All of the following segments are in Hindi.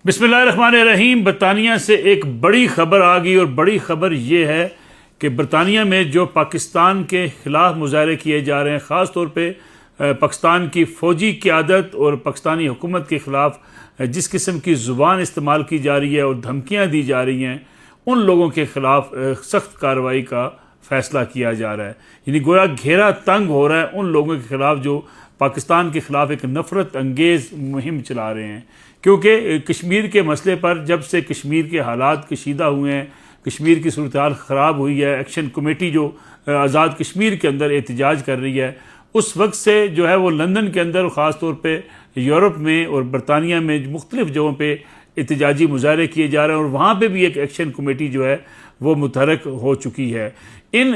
बिस्मिल्लाहिर्रहमानिर्रहीम। बरतानिया से एक बड़ी ख़बर आ गई और बड़ी ख़बर ये है कि बरतानिया में जो पाकिस्तान के ख़िलाफ़ मुज़ाहरे किए जा रहे हैं, ख़ास तौर पे पाकिस्तान की फ़ौजी क़यादत और पाकिस्तानी हुकूमत के ख़िलाफ़ जिस किस्म की ज़ुबान इस्तेमाल की जा रही है और धमकियाँ दी जा रही हैं, उन लोगों के ख़िलाफ़ सख्त कार्रवाई का फ़ैसला किया जा रहा है। यानी गोया घेरा तंग हो रहा है उन लोगों के ख़िलाफ़ जो पाकिस्तान के ख़िलाफ़ एक नफ़रत अंगेज़ मुहिम चला रहे हैं। क्योंकि कश्मीर के मसले पर जब से कश्मीर के हालात कशीदा हुए हैं, कश्मीर की सूरत हाल ख़राब हुई है, एक्शन कमेटी जो आज़ाद कश्मीर के अंदर एहतजाज कर रही है, उस वक्त से जो है वो लंदन के अंदर ख़ास तौर पे यूरोप में और बरतानिया में मुख्तलिफ़ जगहों पे एहतजाजी मुज़ाहरे किए जा रहे हैं और वहाँ पे भी एक एक्शन कमेटी जो है वो मुतहरक हो चुकी है। इन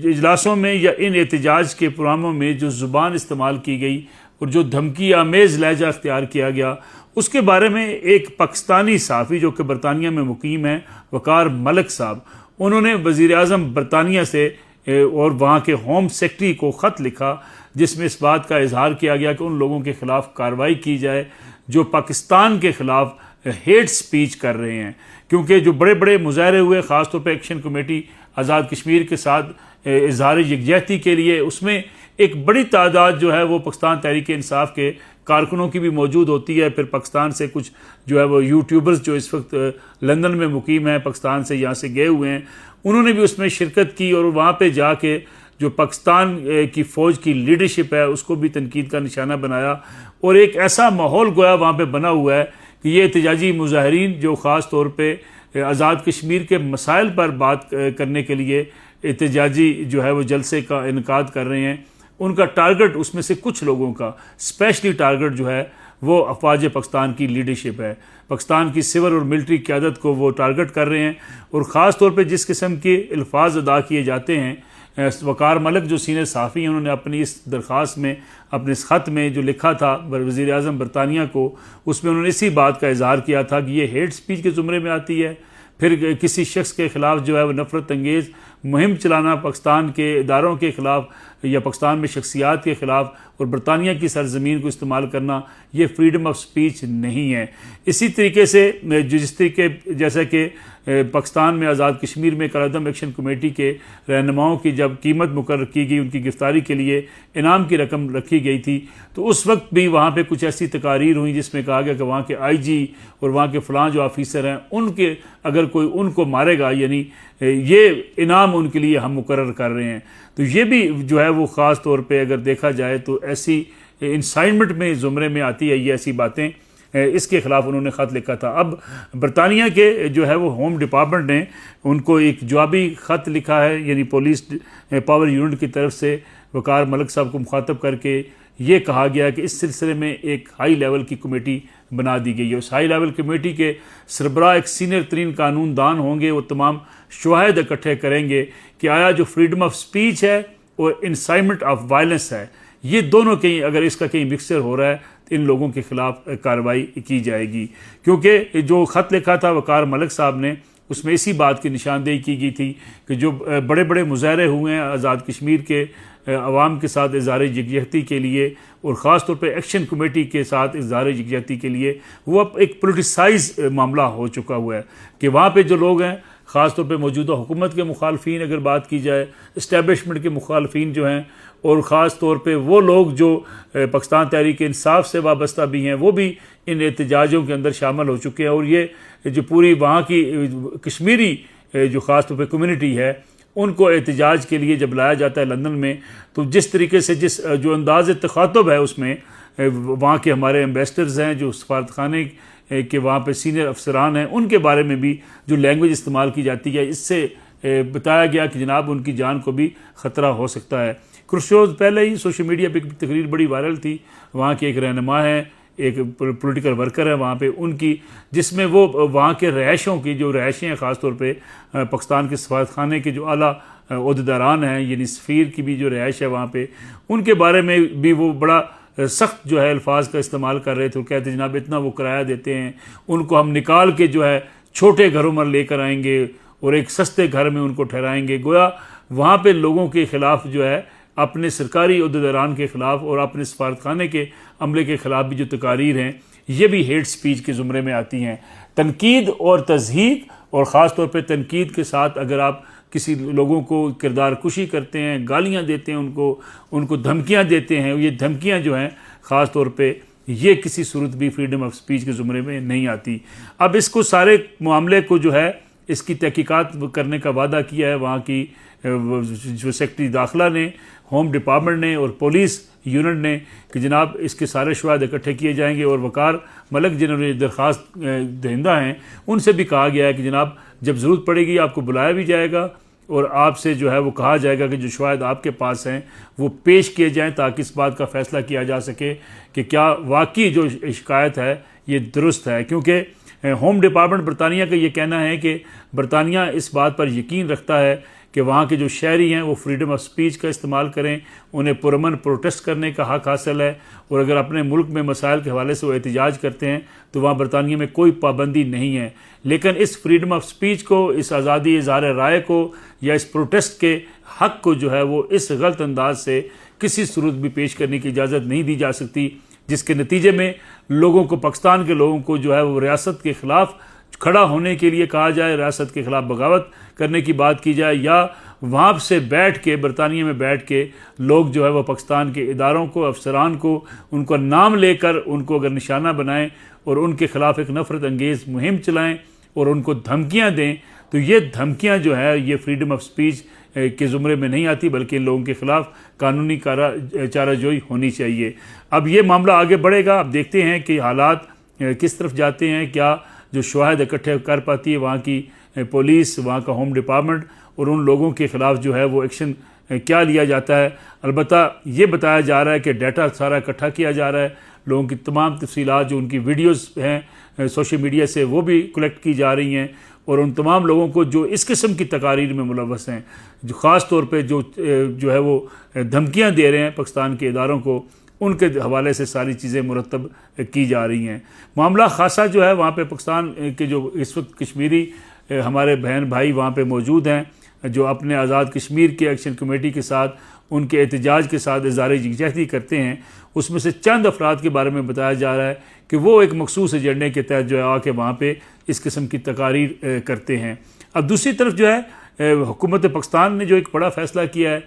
इजलासों में या इन एहतजाज के प्रोग्रामों में जो ज़ुबान इस्तेमाल की गई और जो धमकी आमेज़ लहजा अख्तियार किया गया, उसके बारे में एक पाकिस्तानी सहाफ़ी जो कि बरतानिया में मुकीम है, वकार मलिक साहब, उन्होंने वज़ीर-ए-आज़म बरतानिया से और वहाँ के होम सेक्रेटरी को ख़त लिखा, जिसमें इस बात का इजहार किया गया कि उन लोगों के ख़िलाफ़ कार्रवाई की जाए जो पाकिस्तान के ख़िलाफ़ हेट स्पीच कर रहे हैं। क्योंकि जो बड़े बड़े मुज़ाहरे हुए, ख़ास तौर पर एक्शन कमेटी आज़ाद कश्मीर के साथ इज़हार यकजहती के लिए, उसमें एक बड़ी तादाद जो है वो पाकिस्तान तहरीक इंसाफ के कारकुनों की भी मौजूद होती है। फिर पाकिस्तान से कुछ जो है वो यूट्यूबर्स जो इस वक्त लंदन में मुकीम हैं, पाकिस्तान से यहाँ से गए हुए हैं, उन्होंने भी उसमें शिरकत की और वहाँ पे जाके जो पाकिस्तान की फ़ौज की लीडरशिप है उसको भी तनकीद का निशाना बनाया। और एक ऐसा माहौल गोया वहाँ पे बना हुआ है कि ये एहतजाजी मुज़ाहरीन जो ख़ास तौर पर आज़ाद कश्मीर के मसाइल पर बात करने के लिए एहतजाजी जो है वो जलसे का इनकाद कर रहे हैं, उनका टारगेट, उसमें से कुछ लोगों का स्पेशली टारगेट जो है वो अफवाज पाकिस्तान की लीडरशिप है। पाकिस्तान की सिविल और मिलिट्री क़यादत को वो टारगेट कर रहे हैं और ख़ास तौर पे जिस किस्म के अल्फाज अदा किए जाते हैं, वकार मलिक जो सीनियर सहाफ़ी हैं, उन्होंने अपनी इस दरख्वास्त में, अपने इस ख़त में जो लिखा था वज़ीर-ए-आज़म बरतानिया को, उसमें उन्होंने इसी बात का इजहार किया था कि ये हेट स्पीच के ज़ुमरे में आती है। फिर किसी शख्स के ख़िलाफ़ जो है वो नफ़रत अंगेज़ मुहिम चलाना पाकिस्तान के इदारों के ख़िलाफ़ या पाकिस्तान में शख्सियात के ख़िलाफ़ और बरतानिया की सरज़मीन को इस्तेमाल करना, ये फ्रीडम ऑफ स्पीच नहीं है। इसी तरीके से जिस तरीके जैसा कि पाकिस्तान में आज़ाद कश्मीर में कलअदम एक्शन कमेटी के रहनुमाओं की जब कीमत मुकर्रर की गई, उनकी गिरफ़्तारी के लिए इनाम की रकम रखी गई थी, तो उस वक्त भी वहाँ पे कुछ ऐसी तकारीर हुई जिसमें कहा गया कि वहाँ के IG और वहाँ के फ़लाँ जो ऑफिसर हैं, उनके अगर कोई उनको मारेगा, यानी ये इनाम उनके लिए हम मुकर्रर कर रहे हैं। तो ये भी जो है वो ख़ास तौर पे अगर देखा जाए तो ऐसी इंसाइटमेंट में ज़ुमरे में आती है ये ऐसी बातें, इसके ख़िलाफ़ उन्होंने ख़त लिखा था। अब बरतानिया के जो है वो होम डिपार्टमेंट ने उनको एक जवाबी ख़त लिखा है, यानी पुलिस पावर यूनिट की तरफ से वकार मलिक साहब को मुखातब करके ये कहा गया कि इस सिलसिले में एक हाई लेवल की कमेटी बना दी गई है। उस हाई लेवल कमेटी के सरबराह एक सीनियर तरीन कानून दान होंगे, वो तमाम शवाहिद इकट्ठे करेंगे कि आया जो फ्रीडम ऑफ स्पीच है और इंसाइटमेंट ऑफ वायलेंस है, ये दोनों कहीं अगर इसका कहीं मिक्सचर हो रहा है तो इन लोगों के ख़िलाफ़ कार्रवाई की जाएगी। क्योंकि जो ख़त लिखा था वकार मलिक साहब ने, उसमें इसी बात की निशानदेही की गई थी कि जो बड़े बड़े मुज़ाहरे हुए हैं आज़ाद कश्मीर के अवाम के साथ इज़हार यकजहती के लिए और ख़ास तौर पे एक्शन कमेटी के साथ इज़हार यकजहती के लिए, वो अब एक पोलिटिसाइज मामला हो चुका हुआ है कि वहाँ पे जो लोग हैं, ख़ास तौर पे मौजूदा हुकूमत के मुखालफिन अगर बात की जाए, इस्टेब्लिशमेंट के मुखालफिन जो हैं, और ख़ास तौर पे वो लोग जो पाकिस्तान तहरीक इंसाफ से वाबस्ता भी हैं, वो भी इन एहतजाजों के अंदर शामिल हो चुके हैं। और ये जो पूरी वहाँ की कश्मीरी जो ख़ास तौर पे कम्युनिटी है, उनको एहतजाज के लिए जब लाया जाता है लंदन में, तो जिस तरीके से जो अंदाज़ तख़ातुब है उसमें वहाँ के हमारे एम्बेसडर्स हैं, जो सफारतखाने के वहाँ पे सीनियर अफसरान हैं, उनके बारे में भी जो लैंग्वेज इस्तेमाल की जाती है, इससे बताया गया कि जनाब उनकी जान को भी ख़तरा हो सकता है। कुछ रोज़ पहले ही सोशल मीडिया पे एक तकरीर बड़ी वायरल थी, वहाँ के एक रहनुमा है, एक पॉलिटिकल वर्कर है वहाँ पे, उनकी, जिसमें वो वहाँ के रहायशों की जो रहायशें हैं, ख़ास तौर पे पाकिस्तान के सफारतखाने के जो आला ओहदेदारान हैं, यानी सफ़ीर की भी जो रहायश है वहाँ पे, उनके बारे में भी वो बड़ा सख्त जो है अल्फाज का इस्तेमाल कर रहे थे। वो कहते जनाब इतना वो किराया देते हैं, उनको हम निकाल के जो है छोटे घरों में लेकर आएंगे और एक सस्ते घर में उनको ठहराएंगे। गोया वहाँ पे लोगों के ख़िलाफ़ जो है अपने सरकारी ओहदेदारान के ख़िलाफ़ और अपने सफारतखाने के अमले के ख़िलाफ़ भी जो तकारीर हैं, ये भी हेट स्पीच के ज़ुमरे में आती हैं। तनकीद और तज़हीक, और ख़ास तौर पे तनकीद के साथ अगर आप किसी लोगों को किरदार कुशी करते हैं, गालियाँ देते हैं, उनको धमकियाँ देते हैं, ये धमकियाँ जो हैं ख़ास तौर पे ये किसी सूरत भी फ्रीडम ऑफ स्पीच के ज़ुमरे में नहीं आती। अब इसको सारे मामले को जो है इसकी तहकीकात करने का वादा किया है वहाँ की जो सेक्रेटरी दाखिला ने, होम डिपार्टमेंट ने और पुलिस यूनिट ने कि जनाब इसके सारे शवाहिद इकट्ठे किए जाएंगे। और वकार मलिक जिन्होंने दरख्वास्त दहिंदा हैं उनसे भी कहा गया है कि जनाब जब ज़रूरत पड़ेगी आपको बुलाया भी जाएगा और आपसे जो है वो कहा जाएगा कि जो शवाहिद आपके पास हैं वो पेश किए जाएं ताकि इस बात का फ़ैसला किया जा सके कि क्या वाकई जो शिकायत है ये दुरुस्त है। क्योंकि होम डिपार्टमेंट बरतानिया का ये कहना है कि बरतानिया इस बात पर यकीन रखता है कि वहाँ के जो शहरी हैं वो फ्रीडम ऑफ स्पीच का इस्तेमाल करें, उन्हें पुरअमन प्रोटेस्ट करने का हक़ हासिल है और अगर अपने मुल्क में मसाइल के हवाले से वो एहतजाज करते हैं तो वहाँ बरतानिया में कोई पाबंदी नहीं है। लेकिन इस फ्रीडम ऑफ स्पीच को, इस आज़ादी इज़हार राय को या इस प्रोटेस्ट के हक़ को जो है वो इस गलत अंदाज से किसी सूरत भी पेश करने की इजाज़त नहीं दी जा सकती, जिसके नतीजे में लोगों को, पाकिस्तान के लोगों को जो है वो रियासत के ख़िलाफ़ खड़ा होने के लिए कहा जाए, रियासत के ख़िलाफ़ बगावत करने की बात की जाए, या वहाँ से बैठ के बरतानिया में बैठ के लोग जो है वो पाकिस्तान के इदारों को, अफसरान को, उनका नाम लेकर उनको अगर निशाना बनाएं और उनके ख़िलाफ़ एक नफ़रत अंगेज़ मुहिम चलाएं और उनको धमकियाँ दें, तो ये धमकियाँ जो है ये फ्रीडम ऑफ स्पीच के ज़ुमरे में नहीं आती, बल्कि इन लोगों के ख़िलाफ़ कानूनी चाराजोई होनी चाहिए। अब ये मामला आगे बढ़ेगा, अब देखते हैं कि हालात किस तरफ जाते हैं, क्या जो शवाहिद इकट्ठे कर पाती है वहाँ की पुलिस, वहाँ का होम डिपार्टमेंट, और उन लोगों के ख़िलाफ़ जो है वो एक्शन क्या लिया जाता है। अलबत्ता ये बताया जा रहा है कि डाटा सारा इकट्ठा किया जा रहा है, लोगों की तमाम तफसीलात जो उनकी वीडियोज़ हैं सोशल मीडिया से वो भी कलेक्ट की जा रही हैं, और उन तमाम लोगों को जो इस किस्म की तकारीर में मुलव्वस हैं, जो ख़ास तौर पे जो है वो धमकियाँ दे रहे हैं पाकिस्तान के इदारों को, उनके हवाले से सारी चीज़ें मुरतब की जा रही हैं। मामला खासा जो है वहाँ पे पाकिस्तान के जो इस वक्त कश्मीरी हमारे बहन भाई वहाँ पे मौजूद हैं जो अपने आज़ाद कश्मीर के एक्शन कमेटी के साथ, उनके एहतजाज के साथ इज़हार यकजहती करते हैं, उसमें से चंद अफराद के बारे में बताया जा रहा है कि वो एक मखसूस एजेंडे के तहत जो है आके वहाँ पे इस किस्म की तकारीर करते हैं। अब दूसरी तरफ जो है हुकूमत पाकिस्तान ने जो एक बड़ा फ़ैसला किया है,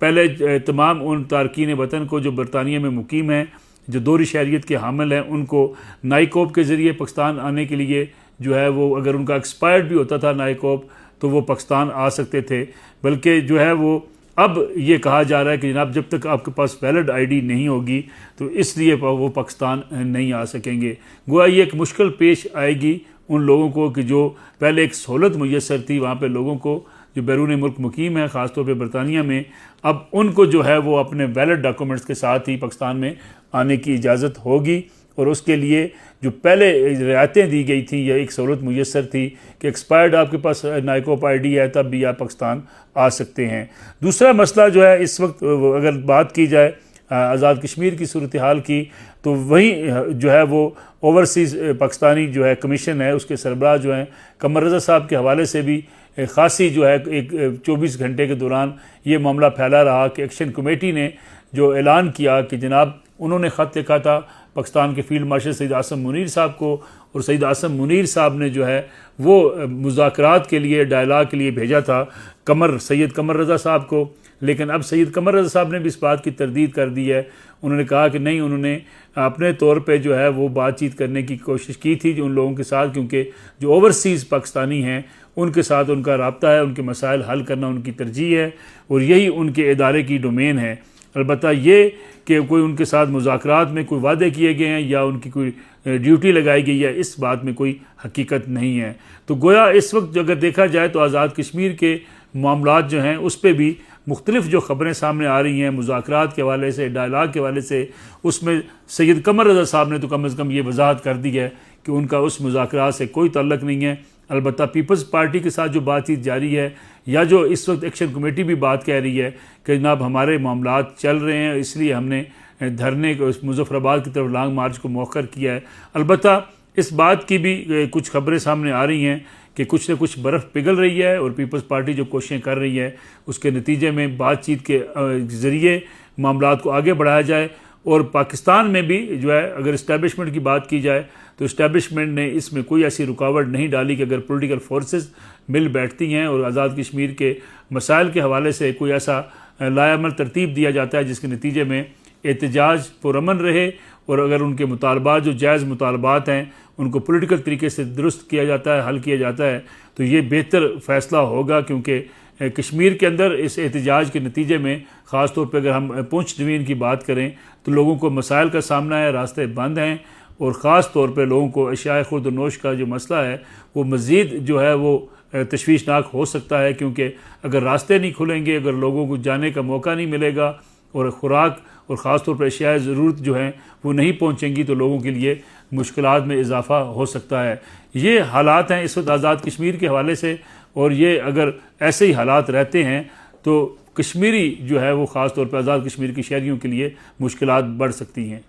पहले तमाम उन तारकीन वतन को जो बरतानिया में मुकीम हैं, जो दोहरी शहरियत के हामिल हैं, उनको नाइकोप के ज़रिए पाकिस्तान आने के लिए जो है वो अगर उनका एक्सपायर्ड भी होता था नाइकोप तो वो पाकिस्तान आ सकते थे, बल्कि जो है वो अब ये कहा जा रहा है कि जनाब जब तक आपके पास वैलिड आईडी नहीं होगी तो इसलिए वो पाकिस्तान नहीं आ सकेंगे। गोया ये एक मुश्किल पेश आएगी उन लोगों को कि जो पहले एक सहूलत मुयस्सर थी वहाँ पे लोगों को जो बैरून मुल्क मुकीम है, ख़ासतौर पे बरतानिया में, अब उनको जो है वो अपने वैलिड डॉक्यूमेंट्स के साथ ही पाकिस्तान में आने की इजाज़त होगी। और उसके लिए जो पहले रियायतें दी गई थी या एक सहूलत मुयस्सर थी कि एक्सपायर्ड आपके पास नाइकोप आईडी है तब भी आप पाकिस्तान आ सकते हैं। दूसरा मसला जो है इस वक्त अगर बात की जाए आज़ाद कश्मीर की सूरत हाल की, तो वहीं जो है वो ओवरसीज़ पाकिस्तानी जो है कमीशन है उसके सरबराह जो हैं कमर रज़ा साहब के हवाले से भी ख़ासी जो है एक 24 घंटे के दौरान ये मामला फैला रहा कि एक्शन कमेटी ने जो ऐलान किया कि जनाब उन्होंने ख़त लिखा था पाकिस्तान के फील्ड मार्शल सईद आसम मुनीर साहब को, और सईद आसम मुनीर साहब ने जो है वो मुज़ाकरात के लिए, डायलाग के लिए भेजा था सैयद कमर रज़ा साहब को। लेकिन अब सैयद कमर रज़ा साहब ने भी इस बात की तरदीद कर दी है, उन्होंने कहा कि नहीं, उन्होंने अपने तौर पे जो है वो बातचीत करने की कोशिश की थी जो उन लोगों के साथ, क्योंकि जो ओवरसीज़ पाकिस्तानी हैं उनके साथ उनका रब्ता है, उनके मसाइल हल करना उनकी तरजीह है और यही उनके इदारे की डोमेन है। अलबत्ता ये कि कोई उनके साथ मुज़ाकरात में कोई वादे किए गए हैं या उनकी कोई ड्यूटी लगाई गई है, इस बात में कोई हकीकत नहीं है। तो गोया इस वक्त अगर देखा जाए तो आज़ाद कश्मीर के मामलात जो हैं उस पर भी मुख्तलिफ जो ख़बरें सामने आ रही हैं मुज़ाकरात के हवाले से, डायलाग के हवाले से, उसमें सैयद कमर रज़ा साहब ने तो कम अज़ कम ये वजाहत कर दी है कि उनका उस मुज़ाकरात से कोई ताल्लुक़ नहीं है। अलबत्ता पीपल्स पार्टी के साथ जो बातचीत जारी है या जो इस वक्त एक्शन कमेटी भी बात कह रही है कि जनाब हमारे मामलात चल रहे हैं इसलिए हमने धरने को मुजफ्फराबाद की तरफ लॉन्ग मार्च को मौखर किया है। अलबत्ता इस बात की भी कुछ खबरें सामने आ रही हैं कि कुछ न कुछ बर्फ़ पिघल रही है और पीपल्स पार्टी जो कोशिशें कर रही है उसके नतीजे में बातचीत के ज़रिए मामलात को आगे बढ़ाया जाए और पाकिस्तान में भी जो है अगर इस्टेब्लिशमेंट की बात की जाए तो इस्टेब्लिशमेंट ने इसमें कोई ऐसी रुकावट नहीं डाली कि अगर पॉलिटिकल फोर्सेस मिल बैठती हैं और आज़ाद कश्मीर के मसाइल के हवाले से कोई ऐसा लायामल तरतीब दिया जाता है जिसके नतीजे में एहतजाज पुरअमन रहे और अगर उनके मुतालबात जो जायज़ मुतालबात हैं उनको पॉलिटिकल तरीके से दुरुस्त किया जाता है, हल किया जाता है, तो ये बेहतर फ़ैसला होगा। क्योंकि कश्मीर के अंदर इस एहतजाज के नतीजे में ख़ास तौर पे अगर हम पुंछ डिवीज़न की बात करें तो लोगों को मसाइल का सामना है, रास्ते बंद हैं और ख़ास तौर पे लोगों को अशियाए खुर्द नोश का जो मसला है वो मज़ीद जो है वो तशवीशनाक हो सकता है। क्योंकि अगर रास्ते नहीं खुलेंगे, अगर लोगों को जाने का मौका नहीं मिलेगा और ख़ुराक और ख़ास तौर पर अशियाए ज़रूरत जो हैं वो नहीं पहुँचेंगी तो लोगों के लिए मुश्किलात में इजाफ़ा हो सकता है। ये हालात हैं इस वक्त आज़ाद कश्मीर के हवाले से, और ये अगर ऐसे ही हालात रहते हैं तो कश्मीरी जो है वो ख़ास तौर पर आज़ाद कश्मीर के शहरियों के लिए मुश्किलात बढ़ सकती हैं।